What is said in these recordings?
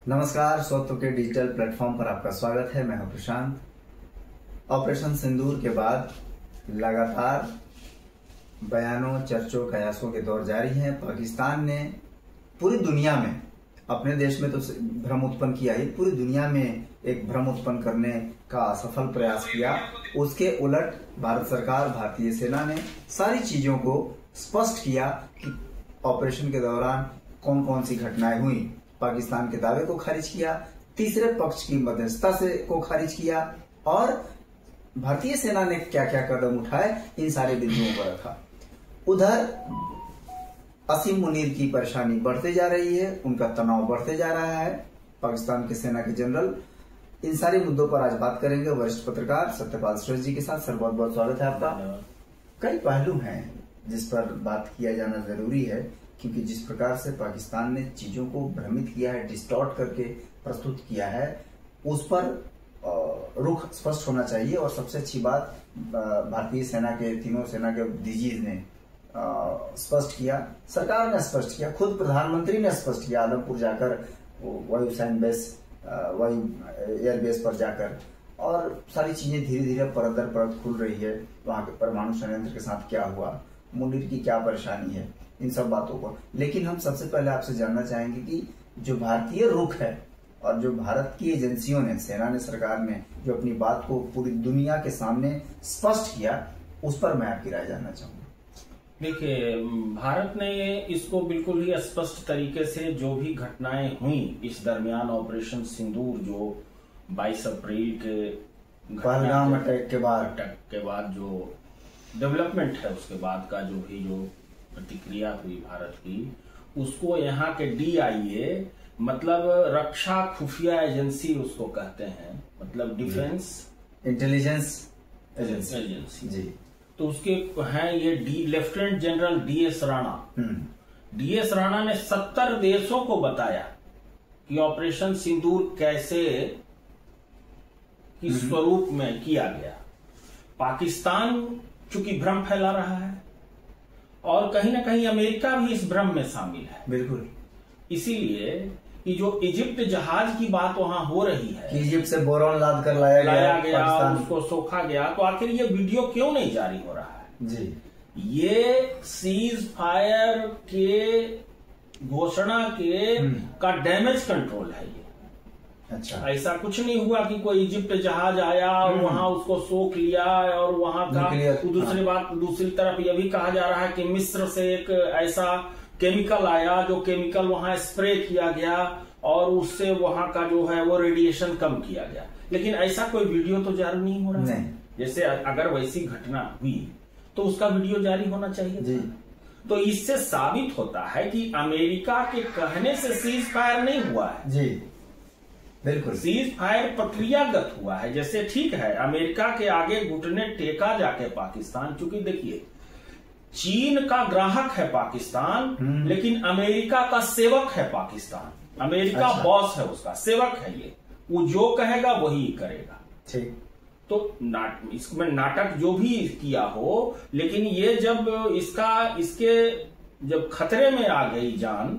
नमस्कार, स्वत्व के डिजिटल प्लेटफॉर्म पर आपका स्वागत है। मैं हूं प्रशांत। ऑपरेशन सिंदूर के बाद लगातार बयानों, चर्चों, कयासों के दौर जारी हैं। पाकिस्तान ने पूरी दुनिया में, अपने देश में तो भ्रम उत्पन्न किया ही, पूरी दुनिया में एक भ्रम उत्पन्न करने का सफल प्रयास किया। उसके उलट भारत सरकार, भारतीय सेना ने सारी चीजों को स्पष्ट किया कि ऑपरेशन के दौरान कौन कौन सी घटनाएं हुई। पाकिस्तान के दावे को खारिज किया, तीसरे पक्ष की मध्यस्थता से को खारिज किया और भारतीय सेना ने क्या क्या कदम उठाए, इन सारे बिंदुओं पर रखा। उधर असीम मुनीर की परेशानी बढ़ते जा रही है, उनका तनाव बढ़ते जा रहा है। पाकिस्तान के सेना के जनरल, इन सारे मुद्दों पर आज बात करेंगे वरिष्ठ पत्रकार सत्यपाल श्रेष्ठ जी के साथ। सर, बहुत बहुत स्वागत है आपका। कई पहलू हैं जिस पर बात किया जाना जरूरी है, क्योंकि जिस प्रकार से पाकिस्तान ने चीजों को भ्रमित किया है, डिस्टॉर्ट करके प्रस्तुत किया है, उस पर रुख स्पष्ट होना चाहिए। और सबसे अच्छी बात, भारतीय सेना के तीनों सेना के डीजीज ने स्पष्ट किया, सरकार ने स्पष्ट किया, खुद प्रधानमंत्री ने स्पष्ट किया आदमपुर जाकर, वायुसेना बेस, वायु एयरबेस पर जाकर। और सारी चीजें धीरे धीरे परत दर परत खुल रही है। वहां के परमाणु संयंत्र के साथ क्या हुआ, मुनीर की क्या परेशानी है, इन सब बातों को। लेकिन हम सबसे पहले आपसे जानना चाहेंगे कि जो भारतीय रुख है और जो भारत की एजेंसियों ने, सेना ने, सरकार ने जो अपनी बात को पूरी दुनिया के सामने स्पष्ट किया, उस पर मैं आपकी राय जानना चाहूंगा। देखिए, भारत ने इसको बिल्कुल ही स्पष्ट तरीके से जो भी घटनाएं हुई इस दरमियान, ऑपरेशन सिंदूर जो 22 अप्रैल के पहलगाम अटैक के बाद जो डेवलपमेंट है, उसके बाद का जो प्रतिक्रिया हुई भारत की, उसको यहाँ के DIA, मतलब रक्षा खुफिया एजेंसी उसको कहते हैं, मतलब डिफेंस इंटेलिजेंस एजेंसी जी। तो उसके हैं ये lieutenant general DS Rana. DS Rana ने 70 देशों को बताया कि ऑपरेशन सिंदूर कैसे किस स्वरूप में किया गया। पाकिस्तान चूंकि भ्रम फैला रहा है और कहीं ना कहीं अमेरिका भी इस भ्रम में शामिल है। बिल्कुल। इसीलिए कि जो इजिप्ट जहाज की बात वहां हो रही है कि इजिप्ट से बोरॉन लाद कर लाया गया और उसको सोखा गया, तो आखिर ये वीडियो क्यों नहीं जारी हो रहा है जी? ये सीज फायर के घोषणा का डैमेज कंट्रोल है। ये अच्छा, ऐसा कुछ नहीं हुआ कि कोई इजिप्ट जहाज आया और वहां उसको सोख लिया और वहां का। दूसरी तरफ यह भी कहा जा रहा है कि मिस्र से एक ऐसा केमिकल आया जो केमिकल वहां स्प्रे किया गया और उससे वहां का जो है वो रेडिएशन कम किया गया। लेकिन ऐसा कोई वीडियो तो जारी नहीं हो रहा है। जैसे अगर वैसी घटना हुई तो उसका वीडियो जारी होना चाहिए जी। तो इससे साबित होता है कि अमेरिका के कहने से सीज फायर नहीं हुआ है जी। बिल्कुल, सीज फायर प्रक्रियागत हुआ है। जैसे ठीक है, अमेरिका के आगे घुटने टेका जाके पाकिस्तान, चूंकि देखिए चीन का ग्राहक है पाकिस्तान, लेकिन अमेरिका का सेवक है पाकिस्तान। अमेरिका बॉस है, उसका सेवक है। ये वो जो कहेगा वही करेगा। ठीक। तो इसमें नाटक जो भी किया हो, लेकिन ये जब इसके जब खतरे में आ गई जान,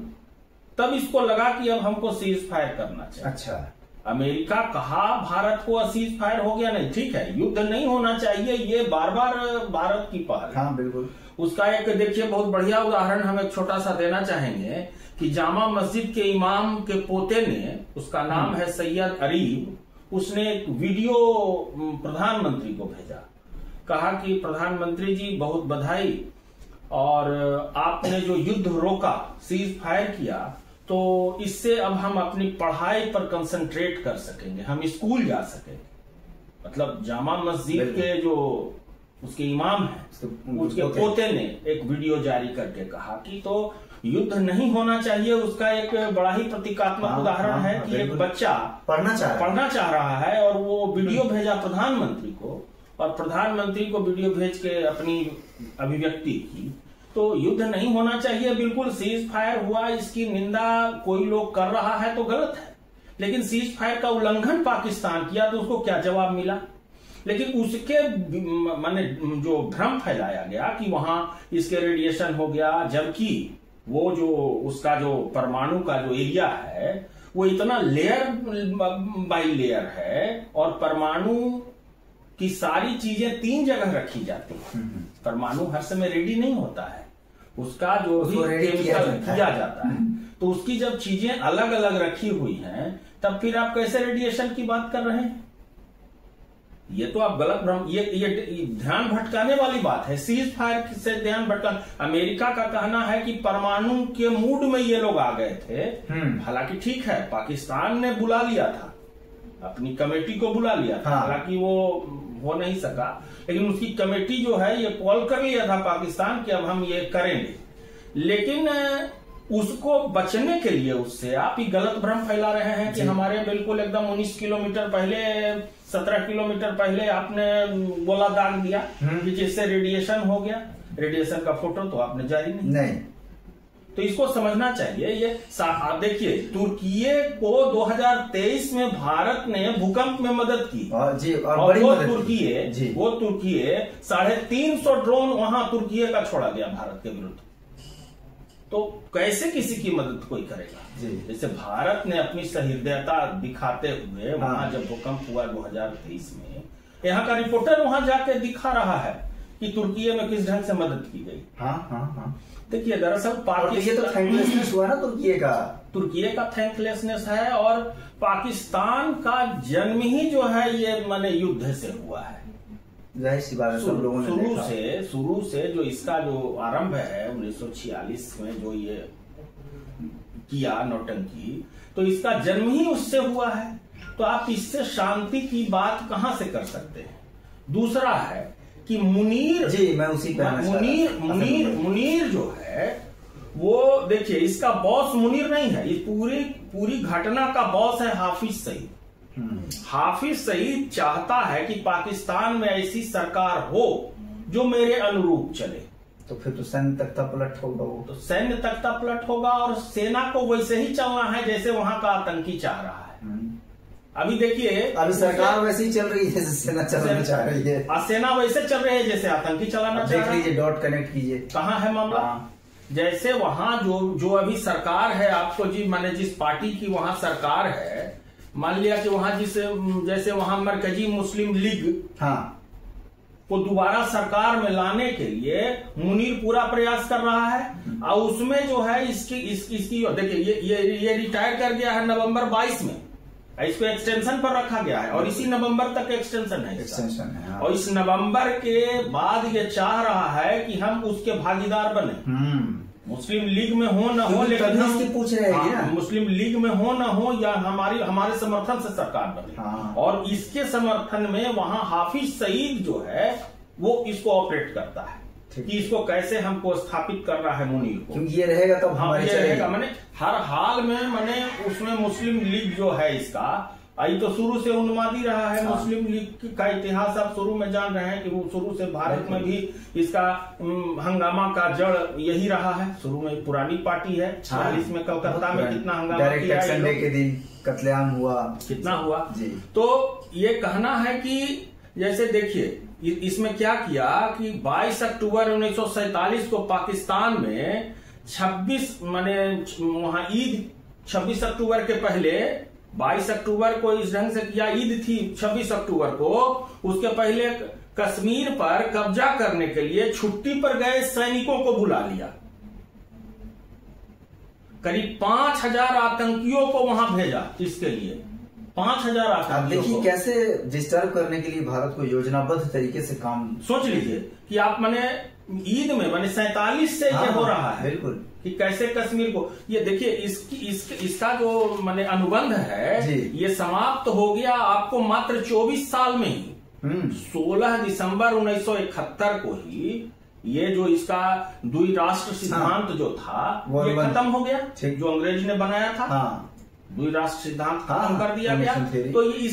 तब इसको लगा कि अब हमको सीज फायर करना चाहिए। अच्छा, अमेरिका कहा भारत को सीज फायर हो गया, नहीं ठीक है, युद्ध नहीं होना चाहिए, ये बार बार भारत की पहल। हाँ बिल्कुल। उसका एक देखिए बहुत बढ़िया उदाहरण हम एक छोटा सा देना चाहेंगे कि जामा मस्जिद के इमाम के पोते ने, उसका नाम है सैयद अरीब, उसने एक वीडियो प्रधानमंत्री को भेजा। कहा कि प्रधानमंत्री जी बहुत बधाई, और आपने जो युद्ध रोका, सीज फायर किया, तो इससे अब हम अपनी पढ़ाई पर कंसंट्रेट कर सकेंगे, हम स्कूल जा सकेंगे। मतलब जामा मस्जिद के जो उसके इमाम हैं, उसके पोते ने एक वीडियो जारी करके कहा कि तो युद्ध नहीं होना चाहिए। उसका एक बड़ा ही प्रतीकात्मक उदाहरण है कि एक बच्चा पढ़ना चाह रहा है और वो वीडियो भेजा प्रधानमंत्री को, और प्रधानमंत्री को वीडियो भेज के अपनी अभिव्यक्ति की। तो युद्ध नहीं होना चाहिए, बिल्कुल सीज फायर हुआ, इसकी निंदा कोई लोग कर रहा है तो गलत है, लेकिन सीज फायर का उल्लंघन पाकिस्तान किया तो उसको क्या जवाब मिला? लेकिन उसके माने जो भ्रम फैलाया गया कि वहां इसके रेडिएशन हो गया, जबकि वो जो उसका जो परमाणु का जो एरिया है वो इतना लेयर बाई लेयर है, और परमाणु की सारी चीजें 3 जगह रखी जाती है। परमाणु हर समय रेडी नहीं होता है, उसका जो भी केमिकल किया जाता है, तो उसकी जब चीजें अलग अलग रखी हुई हैं, तब फिर आप कैसे रेडिएशन की बात कर रहे हैं? ये तो आप गलत भ्रम, ये ध्यान भटकाने वाली बात है। सीज फायर से ध्यान भटका, अमेरिका का कहना है कि परमाणु के मूड में ये लोग आ गए थे। हालांकि ठीक है, पाकिस्तान ने बुला लिया था, अपनी कमेटी को बुला लिया था, हालांकि वो हो नहीं सका, लेकिन उसकी कमेटी जो है ये कॉल कर लिया था पाकिस्तान कि अब हम ये करेंगे। लेकिन उसको बचने के लिए उससे आप ही गलत भ्रम फैला रहे हैं कि हमारे बिल्कुल एकदम 19 किलोमीटर पहले, 17 किलोमीटर पहले आपने गोला दाग दिया कि जिससे रेडिएशन हो गया। रेडिएशन का फोटो तो आपने जारी नहीं। तो इसको समझना चाहिए। ये देखिए, तुर्की को 2023 में भारत ने भूकंप में मदद की, और वो तुर्की 350 ड्रोन वहां तुर्की का छोड़ा गया भारत के विरुद्ध। तो कैसे किसी की मदद कोई करेगा? जैसे भारत ने अपनी सहृदयता दिखाते हुए वहां जब भूकंप हुआ 2023 में, यहाँ का रिपोर्टर वहां जाके दिखा रहा है कि तुर्की में किस ढंग से मदद की गई। देखिए, दरअसल पाकिस्तान तो थैंकलेसनेस हुआ ना तुर्की का थैंकलेसनेस है, और पाकिस्तान का जन्म ही जो है ये माने युद्ध से हुआ है। सब लोगों ने शुरू से जो इसका जो आरंभ है 1946 में जो ये किया नौटंकी, तो इसका जन्म ही उससे हुआ है। तो आप इससे शांति की बात कहां से कर सकते हैं? दूसरा है कि मुनीर मैं उसी मुनीर जो है वो, देखिए, इसका बॉस मुनीर नहीं है, ये पूरी घटना का बॉस है हाफिज सईद। हाफिज सईद चाहता है कि पाकिस्तान में ऐसी सरकार हो जो मेरे अनुरूप चले। तो फिर तो सैन्य तख्ता पलट होगा, तो सैन्य तख्ता पलट होगा, और सेना को वैसे ही चलना है जैसे वहां का आतंकी चाह रहा है। अभी देखिए, अभी सरकार वैसे ही चल रही है जैसे सेना चलाना चाह रही है, और सेना वैसे चल रही है जैसे आतंकी चलाना चाह रहा है। देख लीजिए, डॉट कनेक्ट कीजिए, कहाँ है मामला। जैसे वहां जो अभी सरकार है, आपको माने जिस पार्टी की वहां सरकार है, मान लिया कि वहां जैसे वहां मरकजी मुस्लिम लीग को दोबारा सरकार में लाने के लिए मुनीर पूरा प्रयास कर रहा है, और उसमें जो है इसकी देखिए, ये रिटायर कर गया है नवंबर 22 में, इसको एक्सटेंशन पर रखा गया है, और इसी नवंबर तक एक्सटेंशन है। और इस नवंबर के बाद ये चाह रहा है कि हम उसके भागीदार बने, मुस्लिम लीग में हो न हो, लेकिन हम पूछ रहे हैं ना, मुस्लिम लीग में हो न हो, या हमारे समर्थन से सरकार बने। और इसके समर्थन में वहां हाफिज सईद जो है वो इसको ऑपरेट करता है कि इसको कैसे हमको स्थापित करना है मुनीर को, क्योंकि ये रहेगा तब हमारे रहेगा। मैंने हर हाल में उसमें मुस्लिम लीग जो है इसका आई तो शुरू से उन्मादी रहा है। मुस्लिम लीग का इतिहास आप शुरू में जान रहे हैं कि वो शुरू से भारत में भी इसका हंगामा का जड़ यही रहा है। शुरू में पुरानी पार्टी है, 40 में कलकत्ता में कितना हंगामा किया, संडे के दिन कत्लेआम हुआ, कितना हुआ जी। तो ये कहना है कि जैसे देखिए इसमें क्या किया कि 22 अक्टूबर 1947 को पाकिस्तान में 26 माने वहां ईद 26 अक्टूबर के पहले 22 अक्टूबर को इस ढंग से किया, ईद थी 26 अक्टूबर को, उसके पहले कश्मीर पर कब्जा करने के लिए छुट्टी पर गए सैनिकों को बुला लिया। करीब 5000 आतंकियों को वहां भेजा इसके लिए, 5000 आतंकियों। देखिए कैसे डिस्टर्ब करने के लिए भारत को योजनाबद्ध तरीके से काम। सोच लीजिए कि आप मैंने ईद में मैंने 47 से ये हो रहा है, बिल्कुल, कि कैसे कश्मीर को ये देखिए इसका जो मैंने अनुबंध है ये समाप्त हो गया आपको मात्र 24 साल में ही। 16 दिसंबर 1971 को ही ये जो इसका द्विराष्ट्र सिद्धांत जो था ये खत्म हो गया, जो अंग्रेज ने बनाया था। द्विराष्ट्र सिद्धांत खत्म कर दिया गया। तो ये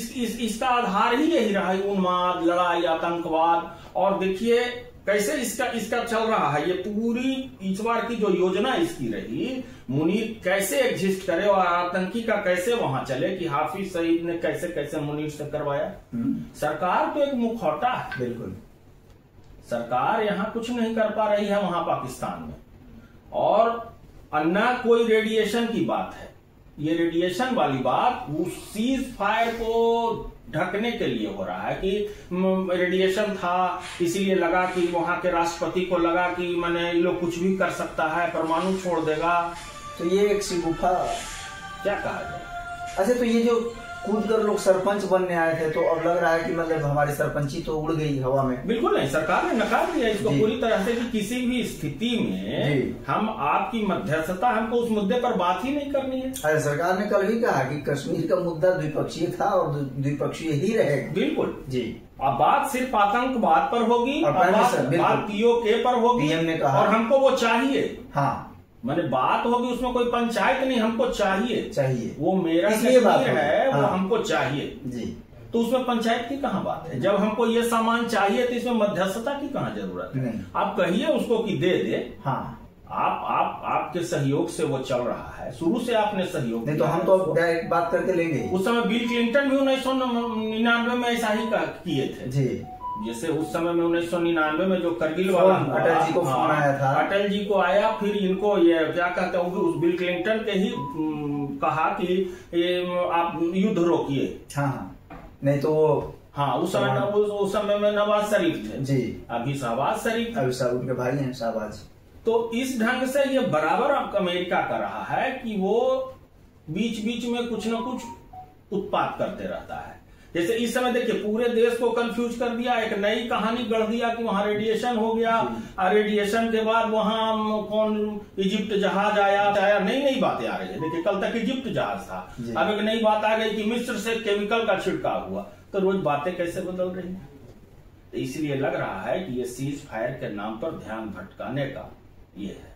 इसका आधार ही यही रहा, उन्माद, लड़ाई, आतंकवाद। और देखिए कैसे इसका चल रहा है, ये पूरी इस बार की जो योजना इसकी रही, मुनीर कैसे एग्जिस्ट करे और आतंकी का कैसे वहां चले, कि हाफिज सईद ने कैसे कैसे मुनीर से करवाया। सरकार तो एक मुखौटा है, बिल्कुल सरकार यहाँ कुछ नहीं कर पा रही है वहां पाकिस्तान में। और न कोई रेडिएशन की बात है, ये रेडिएशन वाली बात उस सीज फायर को ढकने के लिए हो रहा है कि रेडिएशन था, इसीलिए लगा कि वहां के राष्ट्रपति को लगा कि मैंने ये लोग कुछ भी कर सकता है, परमाणु छोड़ देगा। तो ये एक शिगुफा क्या कहा जाए। अच्छा, तो ये जो कूद कर लोग सरपंच बनने आए थे, तो अब लग रहा है कि मतलब हमारी सरपंची तो उड़ गई हवा में। बिल्कुल नहीं, सरकार ने नकार दिया इसको पूरी तरह से कि किसी भी स्थिति में हम आपकी मध्यस्थता, हमको उस मुद्दे पर बात ही नहीं करनी है। अरे सरकार ने कल भी कहा कि कश्मीर का मुद्दा द्विपक्षीय था और द्विपक्षीय ही रहेगा। बिल्कुल जी। अब बात सिर्फ आतंकवाद पर होगी और बात POK पर होगी, PM ने कहा, और हमको वो चाहिए। हाँ, मैंने बात होगी उसमें कोई पंचायत नहीं, हमको चाहिए वो मेरा कश्मीर है। हाँ। वो हमको चाहिए जी। तो उसमें पंचायत की कहाँ बात है? जब हमको ये सामान चाहिए तो इसमें मध्यस्थता की कहाँ जरूरत है? आप कहिए उसको कि दे दे। हाँ, आपके सहयोग से वो चल रहा है, शुरू से आपने सहयोग नहीं, तो हम तो डायरेक्ट बात करके लेंगे। उस समय बिल क्लिंटन भी 1999 में ऐसा ही किए थे जी। जैसे उस समय में 1999 में जो करगिल वाला अटल जी को फोन आया था, अटल जी को आया, फिर इनको ये क्या कहते हैं, उस बिल क्लिंटन के ही कहा कि ये आप युद्ध रोकिए। हाँ, नहीं तो वो उस समय में नवाज शरीफ थे जी, अभी शहबाज शरीफ, उनके भाई हैं शहबाज। तो इस ढंग से ये बराबर अमेरिका कर रहा है कि वो बीच बीच में कुछ न कुछ उत्पात करते रहता है। जैसे इस समय देखिए पूरे देश को कंफ्यूज कर दिया, एक नई कहानी गढ़ दिया कि वहां रेडिएशन हो गया, और रेडिएशन के बाद वहां कौन इजिप्ट जहाज आया, नई बातें आ रही है। देखिए कल तक इजिप्ट जहाज था, अब एक नई बात आ गई कि मिस्र से केमिकल का छिड़काव हुआ। तो रोज बातें कैसे बदल रही हैं? तो इसलिए लग रहा है कि ये सीज फायर के नाम पर ध्यान भटकाने का ये है।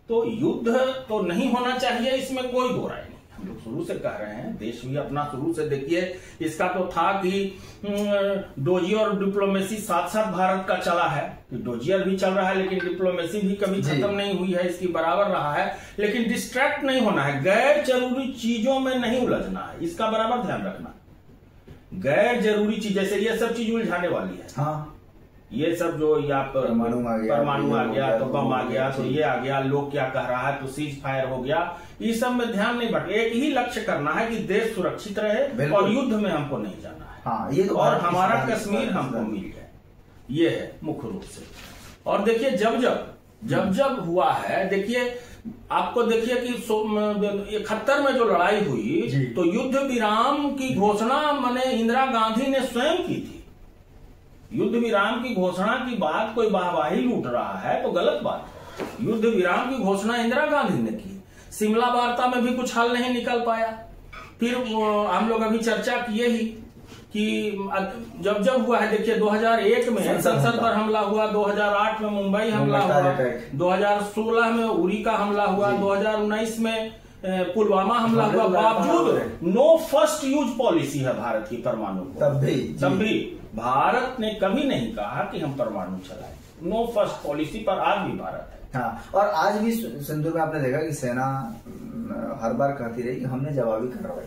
तो युद्ध तो नहीं होना चाहिए, इसमें कोई दो राय नहीं। हम लोग शुरू से कह रहे हैं, देश भी अपना शुरू से देखिए इसका तो था कि डोजियर और डिप्लोमेसी साथ साथ भारत का चला है। डोजियर भी चल रहा है लेकिन डिप्लोमेसी भी कभी खत्म नहीं हुई है, इसकी बराबर रहा है। लेकिन डिस्ट्रैक्ट नहीं होना है, गैर जरूरी चीजों में नहीं उलझना है, इसका बराबर ध्यान रखना। गैर जरूरी चीज, जैसे ये सब चीज उलझाने वाली है। हाँ, ये सब जो यहाँ पर परमाणु आ गया तो बम आ गया, तो ये आ गया, लोग क्या कह रहा है, तो सीज फायर हो गया, इस सब में ध्यान नहीं भटके। एक ही लक्ष्य करना है कि देश सुरक्षित रहे और युद्ध में हमको नहीं जाना है। हाँ, ये तो और हमारा कश्मीर हमको मिल जाए, ये है मुख्य रूप से। और देखिए जब जब हुआ है, देखिए आपको देखिए कि 71 में जो लड़ाई हुई तो युद्ध विराम की घोषणा मैंने इंदिरा गांधी ने स्वयं की थी। युद्ध विराम की घोषणा की बात कोई वाहवाही लूट रहा है तो गलत बात है। युद्ध विराम की घोषणा इंदिरा गांधी ने की। शिमला वार्ता में भी कुछ हल नहीं निकल पाया। फिर हम लोग अभी चर्चा किए ही कि जब हुआ है, देखिए 2001 में संसद पर हमला हुआ, 2008 में मुंबई हमला हुआ, 2016 में उरी का हमला हुआ, 2019 में पुलवामा हमला हुआ। बावजूद नो फर्स्ट यूज पॉलिसी है भारत की परमाणु को। तब भी भारत ने कभी नहीं कहा कि हम परमाणु चलाएं। नो फर्स्ट पॉलिसी पर आज भी भारत है। हाँ, और आज भी सिंधु में आपने देखा कि सेना हर बार कहती रही कि हमने जवाबी कार्रवाई,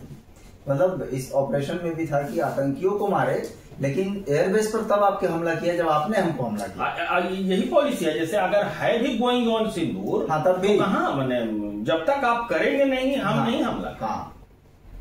मतलब इस ऑपरेशन में भी था कि आतंकियों को मारे, लेकिन एयरबेस पर तब आपके हमला किया जब आपने हमको हमला किया। यही पॉलिसी है। जैसे अगर है भी गोइंग ऑन सिंदूर, हाँ, तब भी तो कहाँ, मैंने जब तक आप करेंगे नहीं, हम नहीं हमला। हाँ,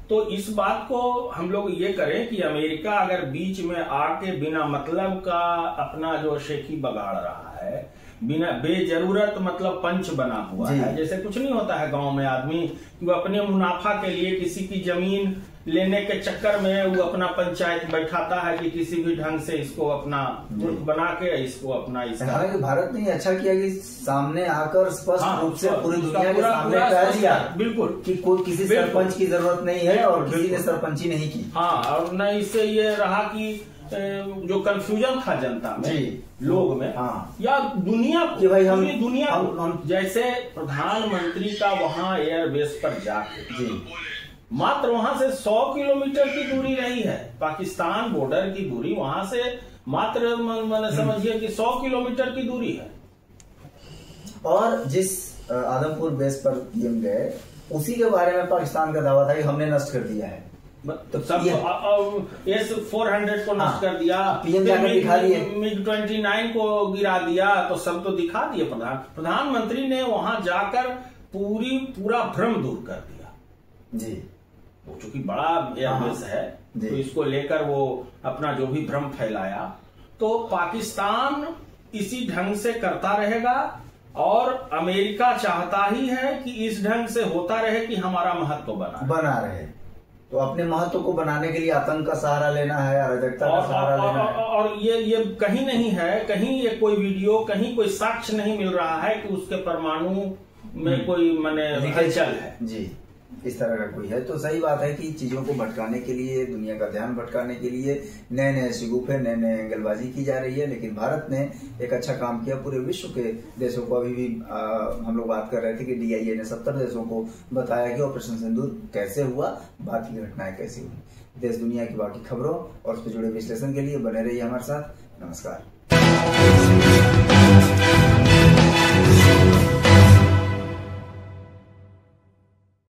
तो इस बात को हम लोग ये करें कि अमेरिका अगर बीच में आके बिना मतलब का अपना जो शेखी बगाड़ रहा है, बिना बेजरूरत मतलब पंच बना हुआ है। जैसे कुछ नहीं होता है गांव में, आदमी वो अपने मुनाफा के लिए किसी की जमीन लेने के चक्कर में वो अपना पंचायत बैठाता है कि किसी भी ढंग से इसको अपना मुल्क बना के इसको अपना। हालांकि भारत ने अच्छा किया कि सामने आकर स्पष्ट रूप से पूरी दुनिया के सामने कह दिया बिल्कुल कि कोई किसी सरपंच की जरूरत नहीं है और किसी ने सरपंची नहीं की। हाँ, और न इससे ये रहा कि जो कंफ्यूजन था जनता में, लोग में, या दुनिया कि भाई हम दुनिया हम जैसे प्रधानमंत्री का वहां एयरबेस पर जाके मात्र वहां से 100 किलोमीटर की दूरी रही है। पाकिस्तान बॉर्डर की दूरी वहां से मात्र मैंने समझिए कि 100 किलोमीटर की दूरी है। और जिस आदमपुर बेस पर पीएम गए, उसी के बारे में पाकिस्तान का दावा था कि हमने नष्ट कर दिया है। तो सब S-400 को नष्ट कर दिया, पीएम जाकर दिखा दिए, MiG-29 को गिरा दिया, तो सब तो दिखा दिए। प्रधानमंत्री ने वहां जाकर पूरा भ्रम दूर कर दिया। जी। वो चूंकि बड़ा एयरबेस है तो इसको लेकर वो अपना जो भी भ्रम फैलाया, तो पाकिस्तान इसी ढंग से करता रहेगा और अमेरिका चाहता ही है कि इस ढंग से होता रहे कि हमारा महत्व बना रहे। तो अपने महत्व को बनाने के लिए आतंक का सहारा लेना है, अराजकता का सहारा लेना है। और ये कहीं नहीं है, कहीं ये कोई वीडियो, कहीं कोई साक्ष्य नहीं मिल रहा है कि उसके परमाणु में कोई माने हलचल है। जी, इस तरह का कोई है। तो सही बात है कि चीजों को भटकाने के लिए, दुनिया का ध्यान भटकाने के लिए नए नए शिगुफे, नए नए एंगलबाजी की जा रही है। लेकिन भारत ने एक अच्छा काम किया। पूरे विश्व के देशों को, अभी भी हम लोग बात कर रहे थे कि DIA ने 70 देशों को बताया कि ऑपरेशन सिंदूर कैसे हुआ, बाकी घटनाएं कैसी हुई। देश दुनिया की बाकी खबरों और उससे जुड़े विश्लेषण के लिए बने रहिए हमारे साथ। नमस्कार।